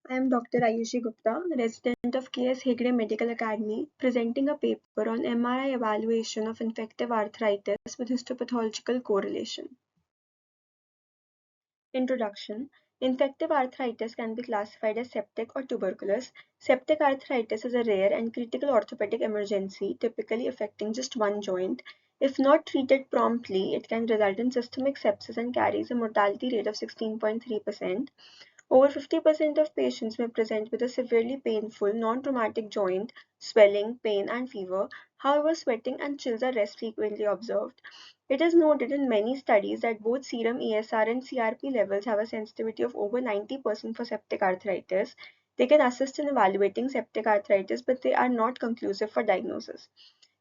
I am Dr. Ayushie Gupta, resident of KS Hegde Medical Academy, presenting a paper on MRI evaluation of infective arthritis with histopathological correlation. Introduction. Infective arthritis can be classified as septic or tuberculous. Septic arthritis is a rare and critical orthopedic emergency, typically affecting just one joint. If not treated promptly, it can result in systemic sepsis and carries a mortality rate of 16.3%. Over 50% of patients may present with a severely painful, non-traumatic joint, swelling, pain, and fever. However, sweating and chills are less frequently observed. It is noted in many studies that both serum ESR and CRP levels have a sensitivity of over 90% for septic arthritis. They can assist in evaluating septic arthritis, but they are not conclusive for diagnosis.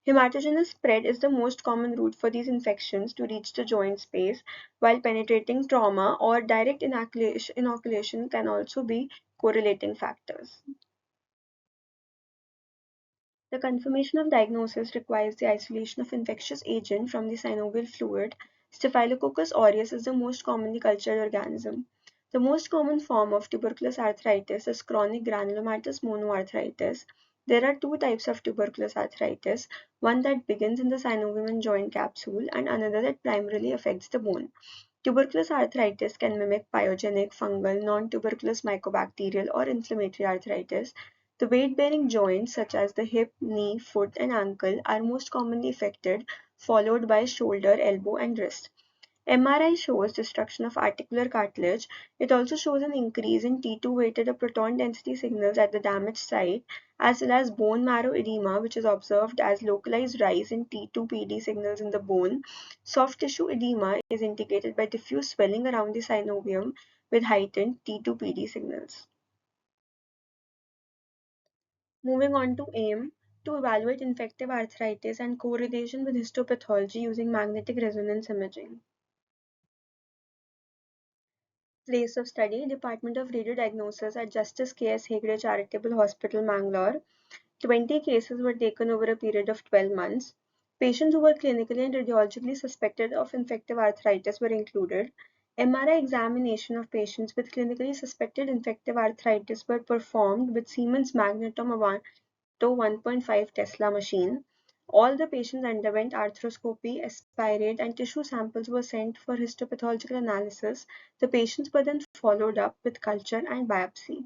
Hematogenous spread is the most common route for these infections to reach the joint space, while penetrating trauma or direct inoculation can also be correlating factors. The confirmation of diagnosis requires the isolation of infectious agent from the synovial fluid. Staphylococcus aureus is the most commonly cultured organism. The most common form of tuberculous arthritis is chronic granulomatous monoarthritis. There are two types of tuberculous arthritis, one that begins in the synovium and joint capsule and another that primarily affects the bone. Tuberculous arthritis can mimic pyogenic, fungal, non-tuberculous mycobacterial or inflammatory arthritis. The weight-bearing joints such as the hip, knee, foot, and ankle are most commonly affected, followed by shoulder, elbow, and wrist. MRI shows destruction of articular cartilage. It also shows an increase in T2 weighted or proton density signals at the damaged site, as well as bone marrow edema, which is observed as localized rise in T2 PD signals in the bone. Soft tissue edema is indicated by diffuse swelling around the synovium with heightened T2 PD signals. Moving on to AIM, to evaluate infective arthritis and correlation with histopathology using magnetic resonance imaging. Place of study, Department of Radiodiagnosis at Justice K.S. Hegde Charitable Hospital, Mangalore. 20 cases were taken over a period of 12 months. Patients who were clinically and radiologically suspected of infective arthritis were included. MRI examination of patients with clinically suspected infective arthritis were performed with Siemens magnetometer 1.5 Tesla machine. All the patients underwent arthroscopy, aspirate, and tissue samples were sent for histopathological analysis. The patients were then followed up with culture and biopsy.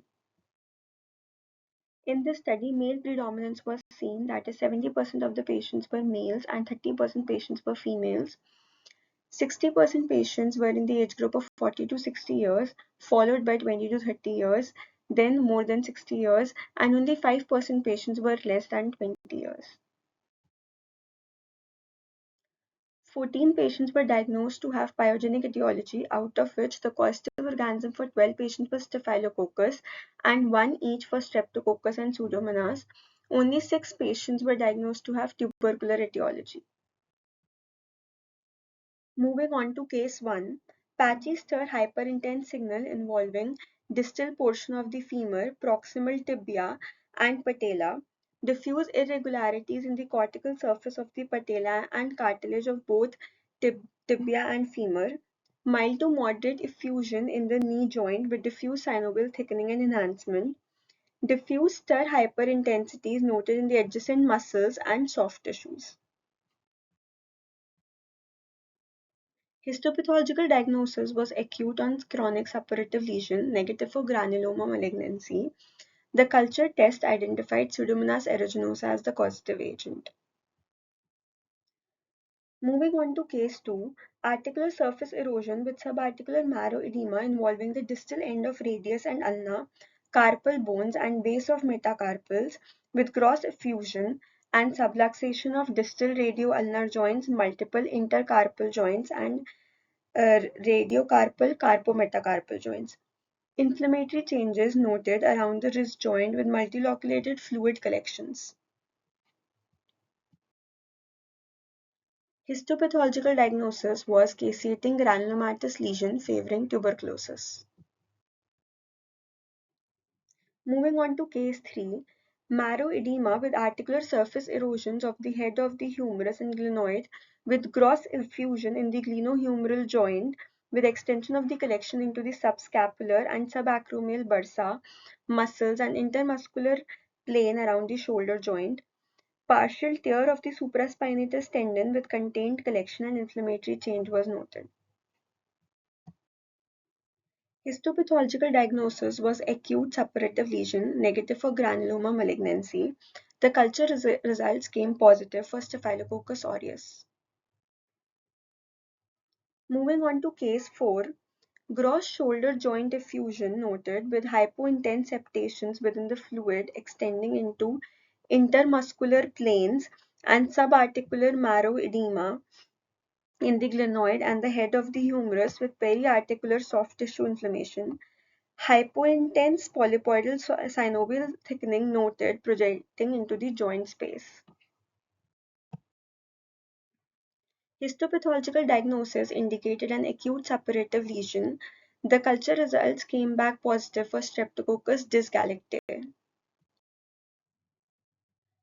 In this study, male predominance was seen, that is 70% of the patients were males and 30% patients were females. 60% patients were in the age group of 40 to 60 years, followed by 20 to 30 years, then more than 60 years, and only 5% patients were less than 20 years. 14 patients were diagnosed to have pyogenic etiology, out of which the causative organism for 12 patients was Staphylococcus and 1 each for Streptococcus and Pseudomonas. Only 6 patients were diagnosed to have tubercular etiology. Moving on to case 1, patchy stir hyperintense signal involving distal portion of the femur, proximal tibia and patella, diffuse irregularities in the cortical surface of the patella and cartilage of both tibia and femur, mild to moderate effusion in the knee joint with diffuse synovial thickening and enhancement, diffuse stir hyperintensity is noted in the adjacent muscles and soft tissues. Histopathological diagnosis was acute on chronic suppurative lesion, negative for granuloma malignancy. The culture test identified Pseudomonas aeruginosa as the causative agent. Moving on to case 2, articular surface erosion with subarticular marrow edema involving the distal end of radius and ulna, carpal bones and base of metacarpals with gross effusion and subluxation of distal radioulnar joints, multiple intercarpal joints and radiocarpal carpometacarpal joints. Inflammatory changes noted around the wrist joint with multiloculated fluid collections. Histopathological diagnosis was caseating granulomatous lesion favoring tuberculosis. Moving on to case 3, marrow edema with articular surface erosions of the head of the humerus and glenoid with gross effusion in the glenohumeral joint with extension of the collection into the subscapular and subacromial bursa muscles and intermuscular plane around the shoulder joint. Partial tear of the supraspinatus tendon with contained collection and inflammatory change was noted. Histopathological diagnosis was acute suppurative lesion, negative for granuloma malignancy. The culture results came positive for Staphylococcus aureus. Moving on to case 4, gross shoulder joint effusion noted with hypointense septations within the fluid extending into intermuscular planes and subarticular marrow edema in the glenoid and the head of the humerus with periarticular soft tissue inflammation. Hypointense polypoidal synovial thickening noted projecting into the joint space. Histopathological diagnosis indicated an acute suppurative lesion. The culture results came back positive for Streptococcus dysgalacticae.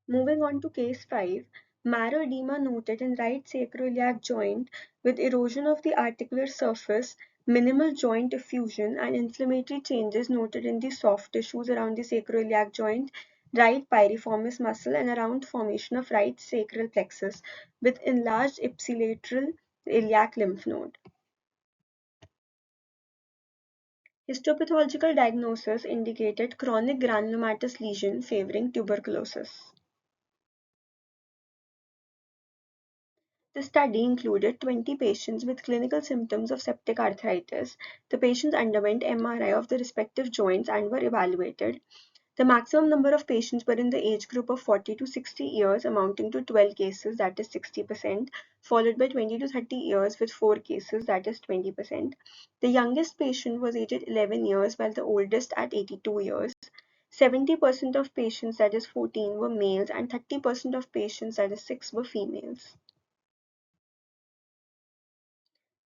Moving on to case 5, marrow edema noted in right sacroiliac joint with erosion of the articular surface, minimal joint effusion, and inflammatory changes noted in the soft tissues around the sacroiliac joint, right piriformis muscle, and around formation of right sacral plexus with enlarged ipsilateral iliac lymph node. Histopathological diagnosis indicated chronic granulomatous lesion favoring tuberculosis. The study included 20 patients with clinical symptoms of septic arthritis. The patients underwent MRI of the respective joints and were evaluated. The maximum number of patients were in the age group of 40 to 60 years, amounting to 12 cases, that is 60%, followed by 20 to 30 years with 4 cases, that is 20%. The youngest patient was aged 11 years, while the oldest at 82 years. 70% of patients, that is 14, were males, and 30% of patients, that is 6, were females.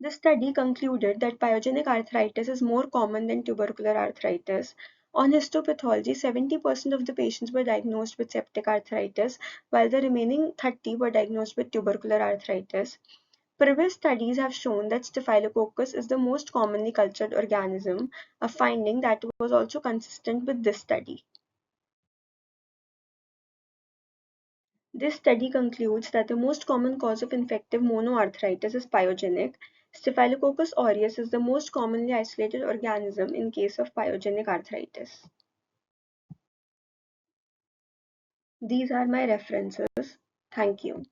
The study concluded that pyogenic arthritis is more common than tubercular arthritis. On histopathology, 70% of the patients were diagnosed with septic arthritis, while the remaining 30 were diagnosed with tubercular arthritis. Previous studies have shown that Staphylococcus is the most commonly cultured organism, a finding that was also consistent with this study. This study concludes that the most common cause of infective monoarthritis is pyogenic. Staphylococcus aureus is the most commonly isolated organism in case of pyogenic arthritis. These are my references. Thank you.